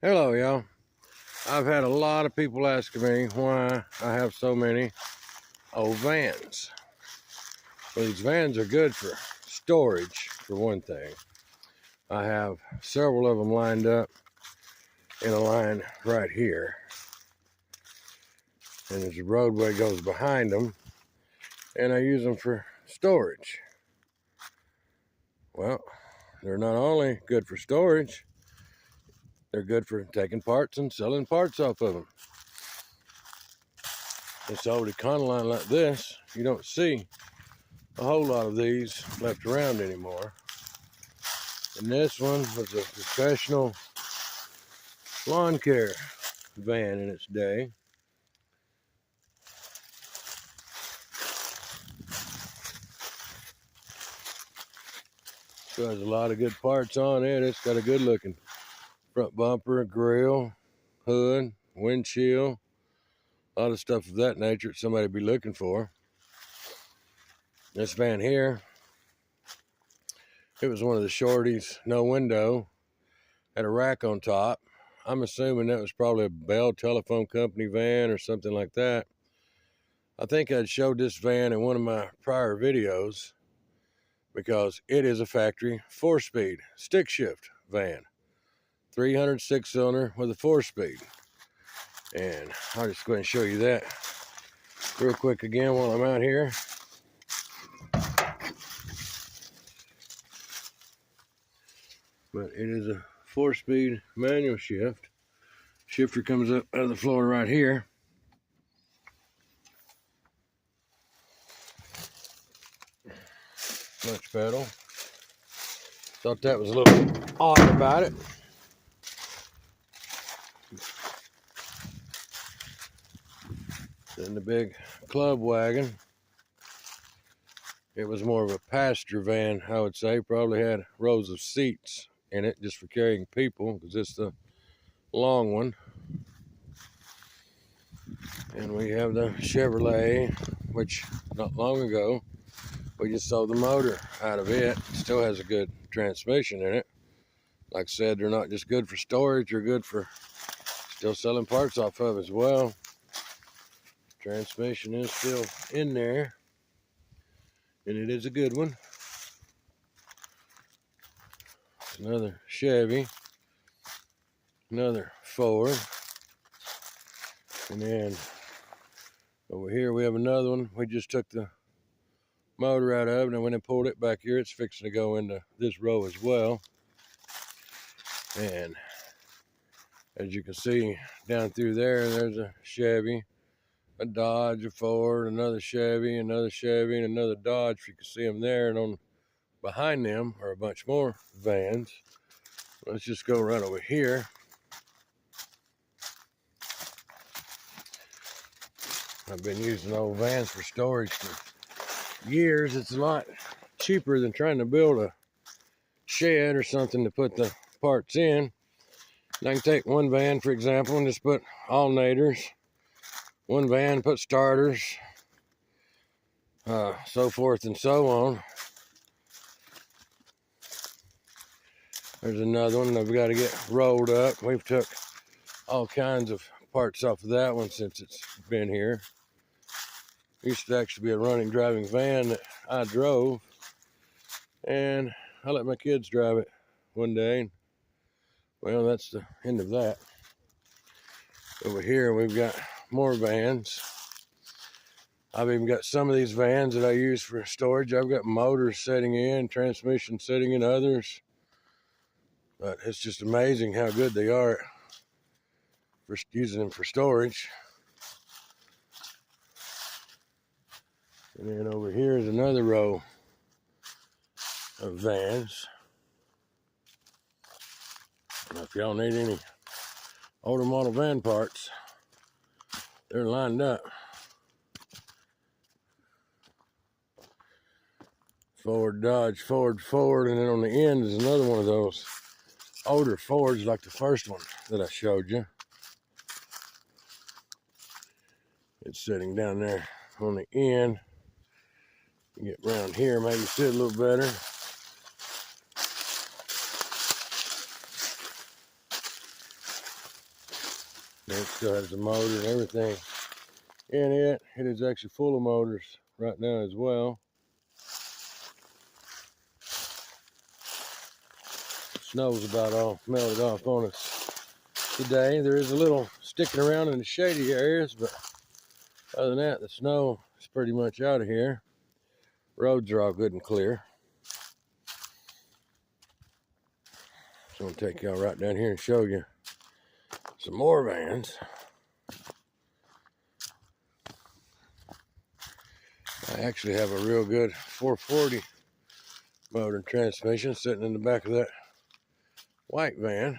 Hello, y'all. I've had a lot of people asking me why I have so many old vans. Well, these vans are good for storage, for one thing. I have several of them lined up in a line right here. And as the roadway goes behind them, and I use them for storage. Well, they're not only good for storage, they're good for taking parts and selling parts off of them. It's old Econoline like this, you don't see a whole lot of these left around anymore. And this one was a professional lawn care van in its day. So has a lot of good parts on it. It's got a good looking front bumper, grill, hood, windshield, a lot of stuff of that nature that somebody would be looking for. This van here, it was one of the shorties, no window, had a rack on top. I'm assuming that was probably a Bell Telephone Company van or something like that. I think I'd showed this van in one of my prior videos because it is a factory 4-speed stick shift van. 306 cylinder with a 4-speed. And I'll just go ahead and show you that real quick again while I'm out here. But it is a 4-speed manual shift. Shifter comes up out of the floor right here. Clutch pedal. Thought that was a little odd about it. Then the big club wagon. It was more of a passenger van, I would say. Probably had rows of seats in it just for carrying people, because it's the long one. And we have the Chevrolet, which not long ago we just sold the motor out of it. It still has a good transmission in it. Like I said, they're not just good for storage, they're good for still selling parts off of as well. Transmission is still in there, and it is a good one. It's another Chevy, another Ford, and then over here we have another one. We just took the motor out of it, and when they pulled it back here, it's fixing to go into this row as well. And as you can see down through there, there's a Chevy, a Dodge, a Ford, another Chevy, and another Dodge. You can see them there, and on behind them are a bunch more vans. Let's just go right over here. I've been using old vans for storage for years. It's a lot cheaper than trying to build a shed or something to put the parts in. And I can take one van, for example, and just put alternators. One van, put starters, so forth and so on. There's another one that we've got to get rolled up. We've took all kinds of parts off of that one since it's been here. It used to actually be a running, driving van that I drove, and I let my kids drive it one day. Well, that's the end of that. Over here, we've got more vans. I've even got some of these vans that I use for storage. I've got motors setting in, transmission setting in others. But it's just amazing how good they are for using them for storage. And then over here is another row of vans. Now, if y'all need any older model van parts, they're lined up. Ford, Dodge, Ford, and then on the end is another one of those older Fords like the first one that I showed you. It's sitting down there on the end. Get around here, maybe see it a little better. It still has the motor and everything in it. It is actually full of motors right now as well. Snow's about all melted off on us today. There is a little sticking around in the shady areas, but other than that, the snow is pretty much out of here. Roads are all good and clear. So I'm gonna take y'all right down here and show you some more vans. I actually have a real good 440 motor and transmission sitting in the back of that white van.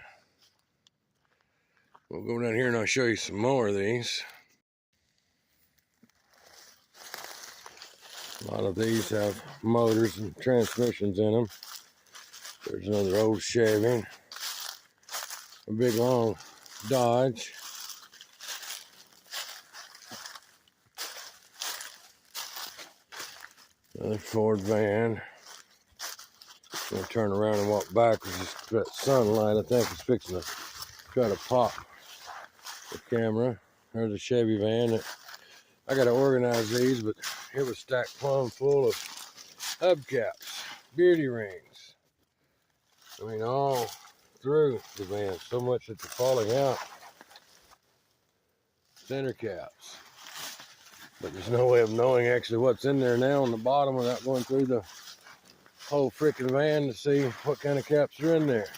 We'll go down here and I'll show you some more of these. A lot of these have motors and transmissions in them. There's another old Chevy, a big long Dodge. Another Ford van. I'm gonna turn around and walk backwards. Just that sunlight, I think, is fixing to try to pop the camera. There's a Chevy van. I gotta organize these, but it was stacked plumb full of hubcaps, beauty rings. I mean, all through the van, so much that they're falling out. Center caps. But there's no way of knowing actually what's in there now on the bottom without going through the whole freaking van to see what kind of caps are in there.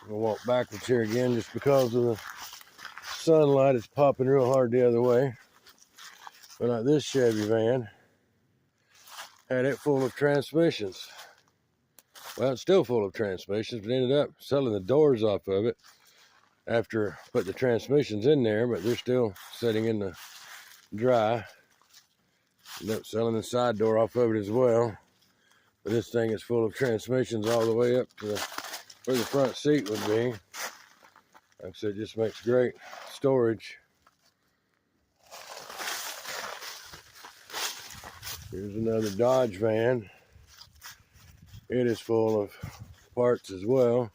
I'm gonna walk backwards here again just because of the sunlight. It's popping real hard the other way. But like this Chevy van, had it full of transmissions. Well, it's still full of transmissions, but ended up selling the doors off of it after putting the transmissions in there, but they're still sitting in the dry. Ended up selling the side door off of it as well. But this thing is full of transmissions all the way up to where the front seat would be. Like I said, it just makes great storage. Here's another Dodge van. It is full of parts as well.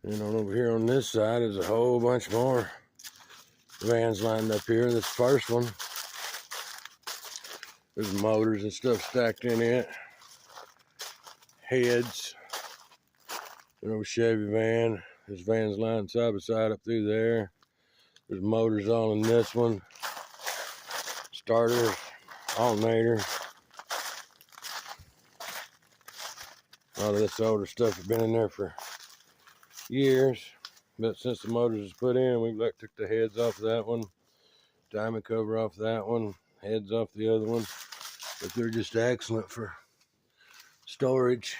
And on over here on this side is a whole bunch more vans lined up here. This first one, there's motors and stuff stacked in it. Heads. An old Chevy van. There's vans lined side by side up through there. There's motors all in this one. Starter, alternator. A lot of this older stuff has been in there for years. But since the motors was put in, we took the heads off of that one. Diamond cover off that one. Heads off the other one. But they're just excellent for storage.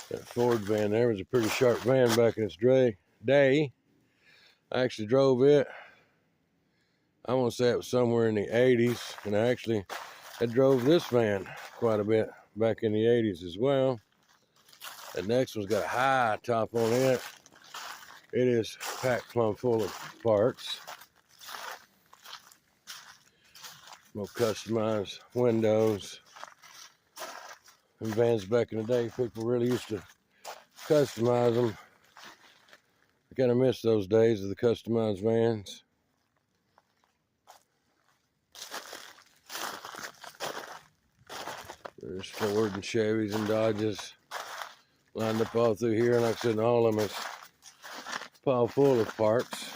That Ford van there was a pretty sharp van back in its day. I actually drove it. I want to say it was somewhere in the 80s. And I actually had drove this van quite a bit back in the 80s as well. The next one's got a high top on it. It is packed plumb full of parts. More customized windows. And vans back in the day, people really used to customize them. I kind of miss those days of the customized vans. There's Ford and Chevys and Dodges lined up all through here, and like I said, all of them is pile full of parts.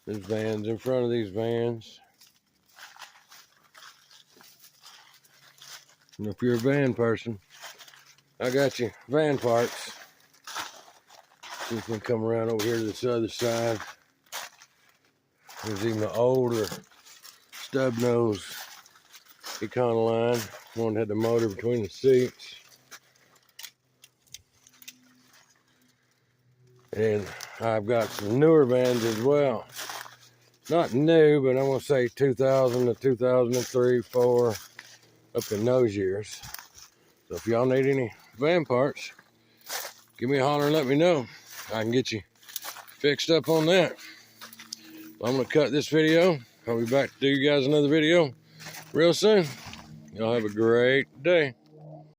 There's vans in front of these vans. And if you're a van person, I got you van parts. See if we can come around over here to this other side. There's even an older stub nose Econoline. One had the motor between the seats. And I've got some newer vans as well. Not new, but I'm going to say 2000 to 2003, 4, up in those years. So if y'all need any van parts, give me a holler and let me know. I can get you fixed up on that. I'm going to cut this video I'll be back to do you guys another video real soon. Y'all have a great day.